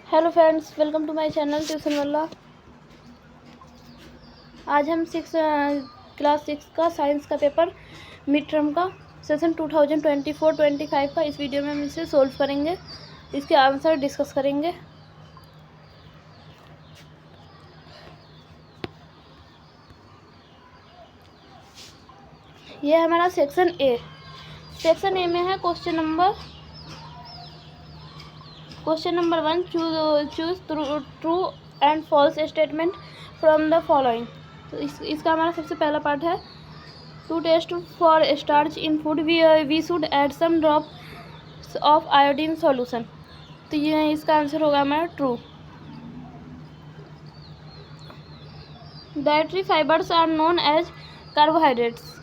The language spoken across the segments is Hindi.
Hello friends, welcome to my channel tuition वाला। आज हम क्लास 6 का साइंस का पेपर मिड टर्म का सेशन 2024-25 का इस वीडियो में हम इसे सोल्व करेंगे, इसके आंसर डिस्कस करेंगे। ये हमारा सेक्शन ए। सेक्शन ए में है question number 1, choose true and false statement from the following. तो इसका हमारा सबसे पहला पार्ट है to test for starch in food we should add some drops of iodine solution. तो ये इसका आंसर होगा हमारा true. Dietary fibres are known as carbohydrates.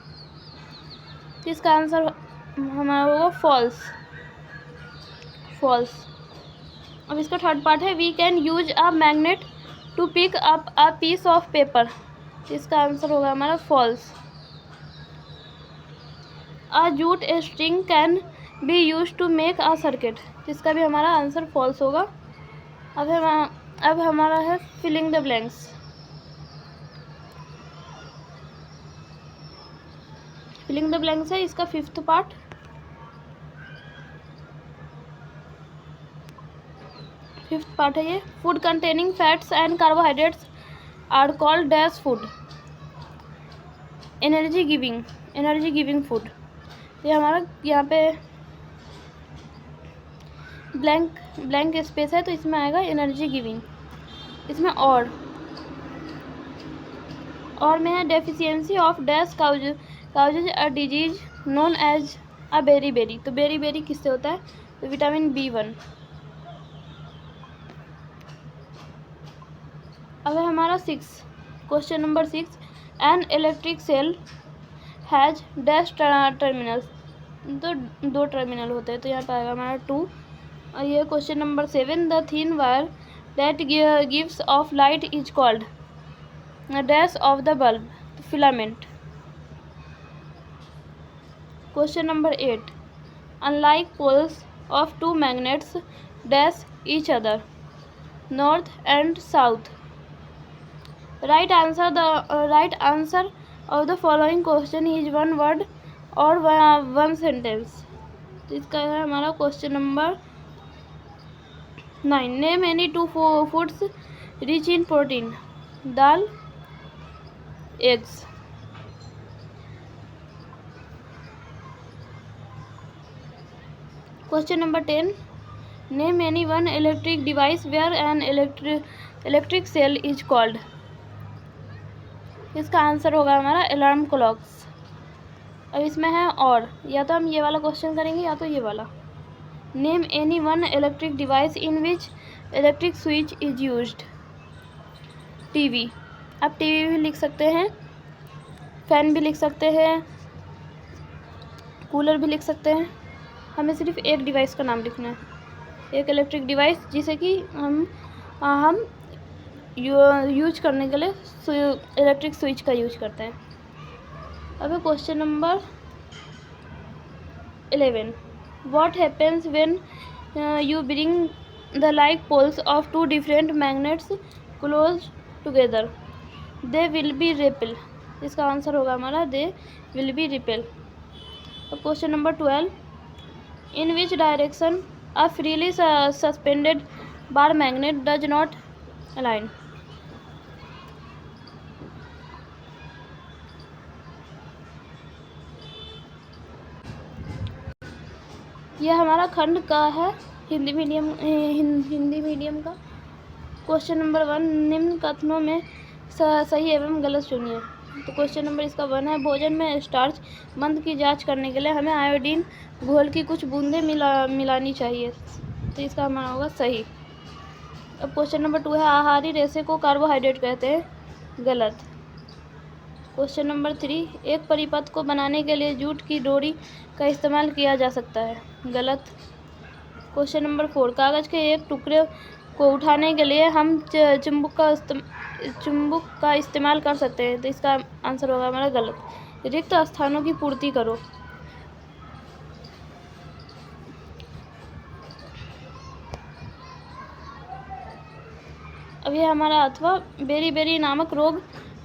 इसका आंसर हमारा होगा फॉल्स। अब इसका थर्ड पार्ट है we can use a magnet to pick up a piece of paper. इसका आंसर होगा हमारा false. A jute string can be use to make a circuit. इसका भी हमारा आंसर फॉल्स होगा। अब हमारा है filling the blanks. Filling the blanks है इसका फिफ्थ पार्ट। है ये। Food containing fats and carbohydrates are called dash food. Energy giving food. ये हमारा यहाँ पे ब्लैंक स्पेस है तो इसमें आएगा एनर्जी गिविंग। इसमें और में है deficiency of dash causes a disease known as a beriberi. तो बेरी किससे होता है? तो विटामिन B1। अब है हमारा question number 6, an electric cell has dash terminals. तो 2 टर्मिनल होते हैं तो यहाँ पे आएगा हमारा 2। और ये question number 7, the thin wire that gives off light is called dash of the bulb. तो filament. Question number 8, unlike poles of 2 magnets dash each other north and south. Right answer of the following question is one word or one sentence. तो इसका है हमारा question number 9, name any 2 foods rich in protein. Dal, eggs. Question number 10, name any one electric device where an electric cell is called. इसका आंसर होगा हमारा अलार्म क्लॉक्स। अब इसमें है और, या तो हम ये वाला क्वेश्चन करेंगे या तो ये वाला। Name any one electric device in which electric switch is used. TV. आप टीवी भी लिख सकते हैं, फैन भी लिख सकते हैं, कूलर भी लिख सकते हैं। हमें सिर्फ एक डिवाइस का नाम लिखना है, एक इलेक्ट्रिक डिवाइस जिसे कि हम यूज करने के लिए इलेक्ट्रिक स्विच का यूज करते हैं। अब question number 11, what happens when you bring the like poles of 2 different magnets close together. They will be repel. इसका आंसर होगा हमारा दे विल बी रिपेल। अब question number 12, in which direction a freely suspended bar magnet does not align. यह हमारा खंड का है हिंदी मीडियम का। क्वेश्चन नंबर 1, निम्न कथनों में सही एवं गलत चुनिए। तो क्वेश्चन नंबर इसका 1 है, भोजन में स्टार्च मंद की जांच करने के लिए हमें आयोडीन घोल की कुछ बूंदें मिलानी चाहिए। तो इसका हमारा होगा सही। अब क्वेश्चन नंबर 2 है, आहारी रेशे को कार्बोहाइड्रेट कहते हैं। गलत। क्वेश्चन नंबर 3, एक परिपथ को बनाने के लिए जूट की डोरी का इस्तेमाल किया जा सकता है। गलत। क्वेश्चन नंबर 4, कागज़ के एक टुकड़े को उठाने के लिए हम चुंबक का इस्तेमाल कर सकते हैं। तो इसका आंसर होगा हमारा गलत। रिक्त स्थानों की पूर्ति करो। अब ये हमारा अथवा बेरी नामक रोग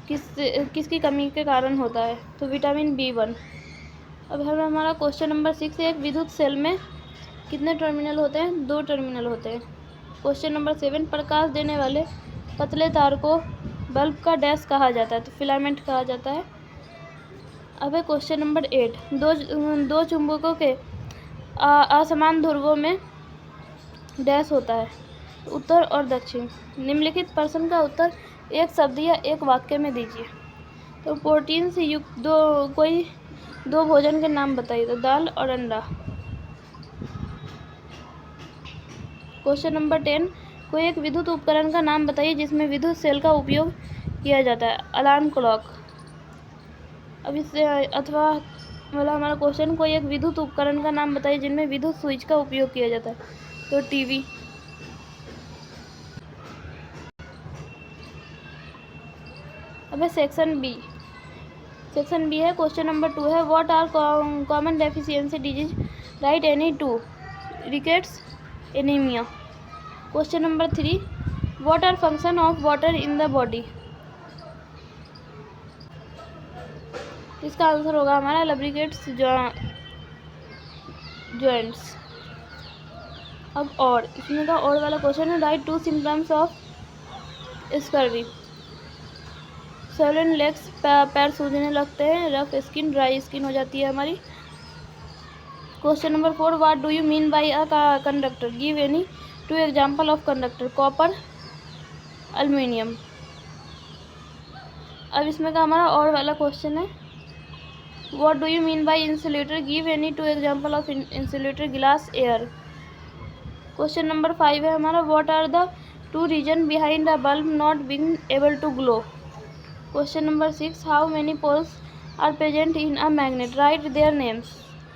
किसकी कमी के कारण होता है? तो विटामिन B1। अब हमारा क्वेश्चन नंबर 6, एक विद्युत सेल में कितने टर्मिनल होते हैं? 2 टर्मिनल होते हैं। क्वेश्चन नंबर 7, प्रकाश देने वाले पतले तार को बल्ब का डैश कहा जाता है? तो फिलामेंट कहा जाता है। अब है क्वेश्चन नंबर 8, दो चुंबकों के असमान ध्रुवों में डैश होता है? उत्तर और दक्षिण। निम्नलिखित प्रश्न का उत्तर एक शब्द या एक वाक्य में दीजिए। तो प्रोटीन से युक्त दो भोजन के नाम बताइए। तो दाल और अंडा। क्वेश्चन नंबर 10, कोई एक विद्युत उपकरण का नाम बताइए जिसमें विद्युत सेल का उपयोग किया जाता है? Alarm clock. अब इससे अथवा मतलब हमारा क्वेश्चन, कोई एक विद्युत उपकरण का नाम बताइए जिनमें विद्युत स्विच का उपयोग किया जाता है? तो टीवी। अब है सेक्शन बी है। क्वेश्चन नंबर 2 है, what are common deficiency disease? Write any 2। Rickets, anaemia. Question number 3, what are function of water in the body? इसका आंसर होगा हमारा लब्रिकेट्स जॉइंट्स। अब और इसमें का और वाला क्वेश्चन है, right 2 symptoms of scurvy. Swollen legs, पैर सूजने लगते हैं। रफ स्किन, ड्राई स्किन हो जाती है हमारी। Question number 4, what do you mean by a conductor? Give any 2 example of conductor. Copper, aluminium. अब इसमें का हमारा और वाला क्वेश्चन है, what do you mean by insulator? Give any 2 example of insulator. Glass, air. Question number 5 है हमारा, what are the 2 reason behind a bulb not being able to glow? Question number 6, how many poles are present in a magnet? Right their names.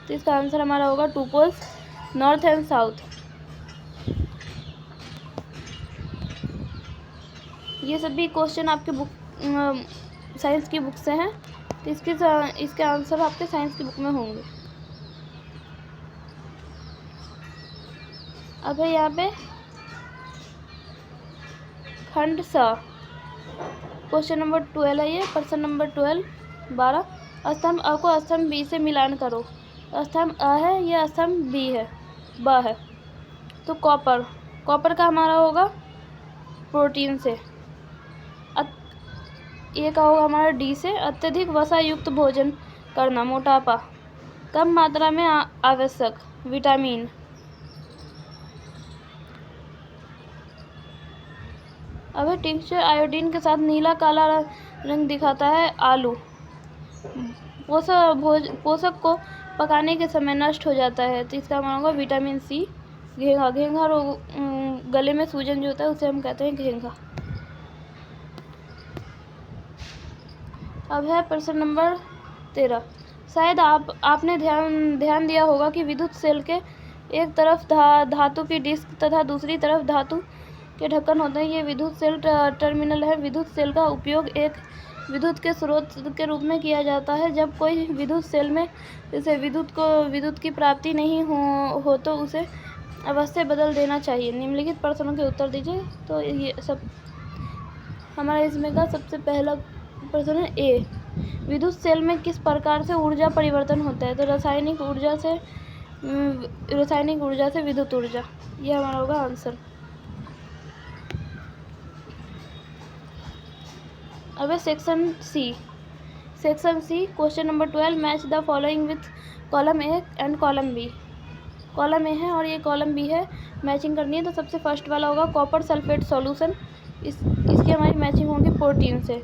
तो इसका आंसर हमारा होगा 2 पोल्स, नॉर्थ एंड साउथ। ये सभी क्वेश्चन आपके साइंस की बुक से हैं, तो इसके आंसर आपके साइंस की बुक में होंगे। अब है यहाँ पे खंड स। क्वेश्चन नंबर 12 है ये। प्रश्न नंबर 12। स्तंभ अ को स्तंभ बी से मिलान करो। स्तंभ अ है, यह स्तंभ बी है, ब है। तो कॉपर का हमारा होगा प्रोटीन से। ये का होगा हमारा डी से। अत्यधिक वसा युक्त भोजन करना, मोटापा। कम मात्रा में आवश्यक, विटामिन। अब टिंक्चर आयोडीन के साथ नीला काला रंग दिखाता है, आलू। पोषक को पकाने के समय नष्ट हो जाता है, तो इसका हमारा होगा विटामिन सी। घेंघा रोग, गले में सूजन जो होता है उसे हम कहते हैं घेंघा। अब है प्रश्न नंबर 13। शायद आपने ध्यान दिया होगा कि विद्युत सेल के एक तरफ धातु की डिस्क तथा दूसरी तरफ धातु के ढक्कन होते हैं। ये विद्युत सेल टर्मिनल है। विद्युत सेल का उपयोग एक विद्युत के स्रोत के रूप में किया जाता है। जब कोई विद्युत सेल में जैसे विद्युत की प्राप्ति नहीं हो तो उसे अवश्य बदल देना चाहिए। निम्नलिखित प्रश्नों के उत्तर दीजिए। तो ये सब हमारा इसमें का सबसे पहला प्रश्न है ए, विद्युत सेल में किस प्रकार से ऊर्जा परिवर्तन होता है? तो रासायनिक ऊर्जा से विद्युत ऊर्जा। यह हमारा होगा आंसर। अब है section C. Question number 12, match the following with column A and column B. Column A है और ये कॉलम बी है, मैचिंग करनी है। तो सबसे फर्स्ट वाला होगा कॉपर सल्फेट सॉल्यूशन। इसकी हमारी मैचिंग होगी प्रोटीन से।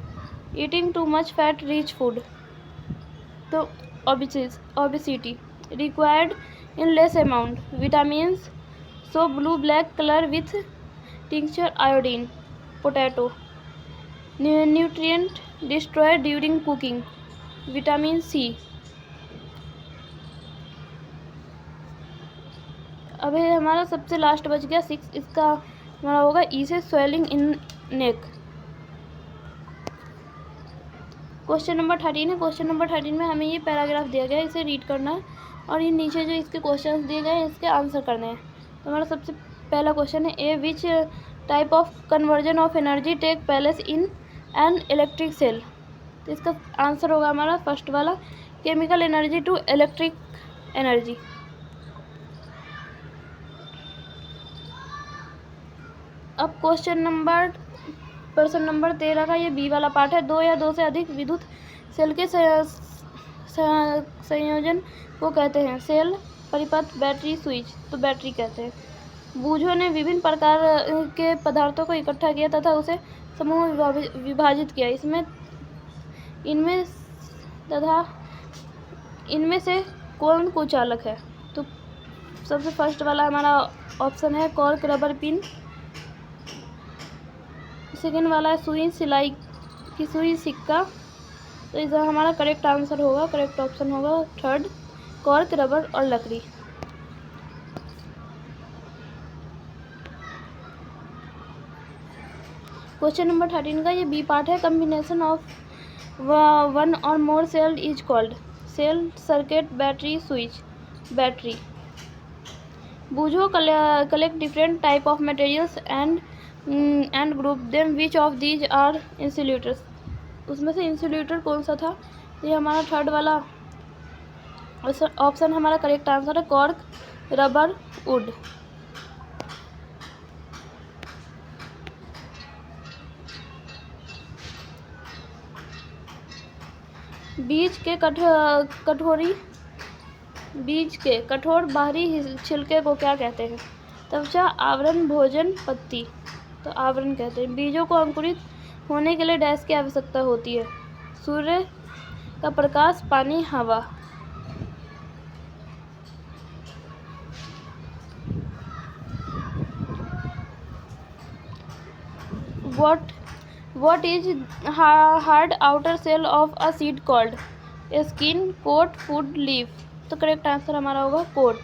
Eating too much fat rich food, तो obesity. Required in less amount, vitamins. So blue black colour with tincture iodine, potato. Nutrient destroy during cooking, vitamin C. अब ये हमारा सबसे लास्ट बच गया 6। इसका हमारा होगा ई से swelling in neck. Question number 13 है। क्वेश्चन नंबर 13 में हमें ये पैराग्राफ दिया गया है, इसे रीड करना है और ये नीचे जो इसके क्वेश्चंस दिए गए हैं इसके आंसर करने हैं। तो हमारा सबसे पहला क्वेश्चन है A, which type of conversion of energy take place in an electric cell. तो इसका आंसर होगा हमारा फर्स्ट वाला, chemical energy to electric energy. अब प्रश्न नंबर 13 का ये बी वाला पार्ट है। दो या दो से अधिक विद्युत सेल के संयोजन को कहते हैं सेल, परिपथ, बैटरी, स्विच। तो बैटरी कहते हैं। बूझों ने विभिन्न प्रकार के पदार्थों को इकट्ठा किया तथा उसे समूह में विभाजित किया। इनमें से कौन कुचालक है? तो सबसे फर्स्ट वाला हमारा ऑप्शन है कॉर्क, रबर, पिन। सेकेंड वाला है सुई, सिलाई की सुई, सिक्का। तो इसका हमारा करेक्ट आंसर होगा, करेक्ट ऑप्शन होगा थर्ड, कॉर्क, रबर और लकड़ी। क्वेश्चन नंबर 13 का ये बी पार्ट है। Combination of one or more cell is called cell, circuit, battery, switch. Battery. बूझो collect different type of materials and group them which of these are insulators. उसमें से इंसुलेटर कौन सा था? ये हमारा थर्ड वाला ऑप्शन हमारा करेक्ट आंसर है कॉर्क, रबर, वुड। बीज के कठोर बाहरी छिलके को क्या कहते हैं? त्वचा, आवरण, भोजन, पत्ती। तो आवरण कहते हैं। बीजों को अंकुरित होने के लिए डैश की आवश्यकता होती है? सूर्य का प्रकाश, पानी, हवा। What is hard outer shell of a seed called? Skin, coat, food, leaf। तो करेक्ट आंसर हमारा होगा कोट।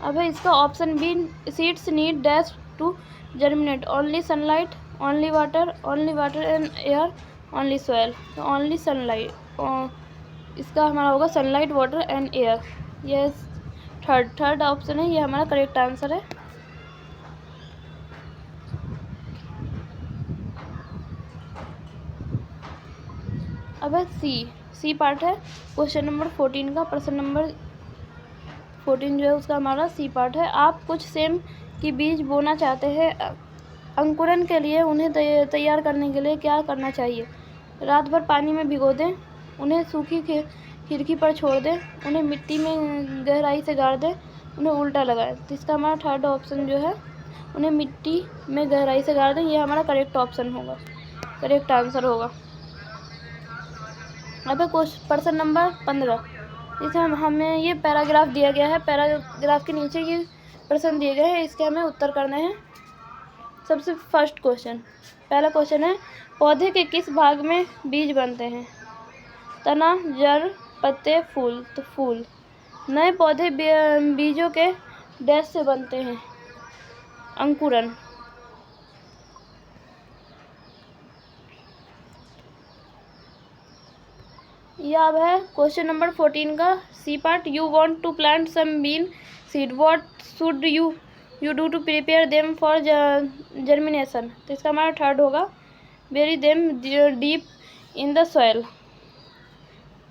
अब है इसका option B, seeds need dash to germinate, only sunlight, only water and air, only soil. तो ओनली सनलाइट, इसका हमारा होगा सनलाइट, वाटर एंड एयर। ये थर्ड ऑप्शन है, ये हमारा करेक्ट आंसर है। अब है सी पार्ट है क्वेश्चन नंबर 14 का। प्रश्न नंबर 14 जो है उसका हमारा सी पार्ट है। आप कुछ सेम की बीज बोना चाहते हैं, अंकुरन के लिए उन्हें तैयार करने के लिए क्या करना चाहिए? रात भर पानी में भिगो दें, उन्हें सूखी खिड़की पर छोड़ दें, उन्हें मिट्टी में गहराई से गाड़ दें, उन्हें उल्टा लगाएं। तो इसका हमारा थर्ड ऑप्शन जो है, उन्हें मिट्टी में गहराई से गाड़ दें, ये हमारा करेक्ट ऑप्शन होगा, करेक्ट आंसर होगा। अब प्रश्न नंबर 15, इसे हमें ये पैराग्राफ दिया गया है, पैराग्राफ के नीचे ये प्रश्न दिए गए हैं, इसके हमें उत्तर करने हैं। सबसे फर्स्ट क्वेश्चन, पहला क्वेश्चन है पौधे के किस भाग में बीज बनते हैं? तना, जड़, पत्ते, फूल। तो फूल। नए पौधे बीजों के डैश से बनते हैं? अंकुरन। यह अब है क्वेश्चन नंबर 14 का C part. You want to plant some bean seed, what should you do to prepare them for germination. तो इसका हमारा थर्ड होगा bury them deep in the soil.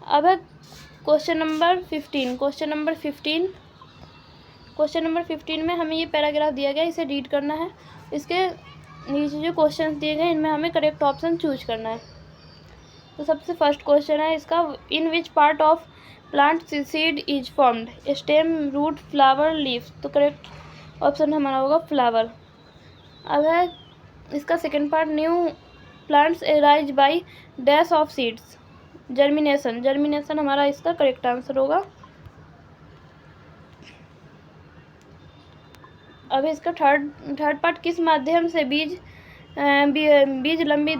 अब है क्वेश्चन नंबर 15। क्वेश्चन नंबर 15 में हमें ये पैराग्राफ दिया गया, इसे रीड करना है। इसके नीचे जो क्वेश्चन दिए गए इनमें हमें करेक्ट ऑप्शन चूज करना है। तो सबसे फर्स्ट क्वेश्चन है इसका, in which part of plant seed is formed? Stem, root, flower, leaf. तो करेक्ट ऑप्शन हमारा होगा फ्लावर। अब है इसका second part, new plants arise by dash of seeds. Germination हमारा इसका करेक्ट आंसर होगा। अब इसका थर्ड पार्ट, किस माध्यम से बीज लंबी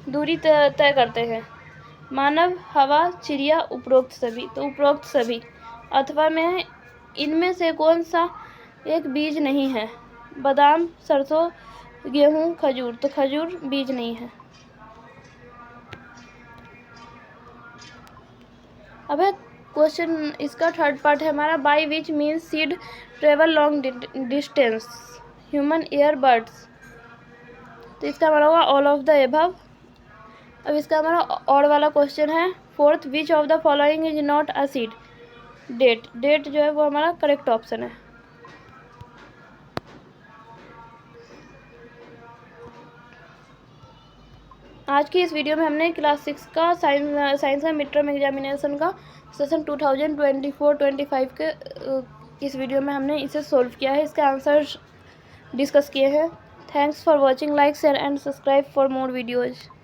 दूरी तय करते हैं? मानव, हवा, चिड़िया, उपरोक्त सभी। तो उपरोक्त सभी। अथवा में इनमें से कौन सा एक बीज नहीं है? बादाम, सरसों, गेहूं, खजूर। तो खजूर बीज नहीं है। अब है क्वेश्चन इसका थर्ड पार्ट है हमारा, by which means seed travel long distance. Human earbuds, तो इसका हमारा होगा ऑल ऑफ द एबव। अब इसका हमारा और वाला क्वेश्चन है fourth, which of the following is not a seed. Date, date जो है वो हमारा करेक्ट ऑप्शन है। आज की इस वीडियो में हमने क्लास 6 का साइंस का मिड टर्म एग्जामिनेशन का सेशन 2024-25 के इस वीडियो में हमने इसे सोल्व किया है, इसके आंसर्स डिस्कस किए हैं। Thanks for watching, like share and subscribe for more videos.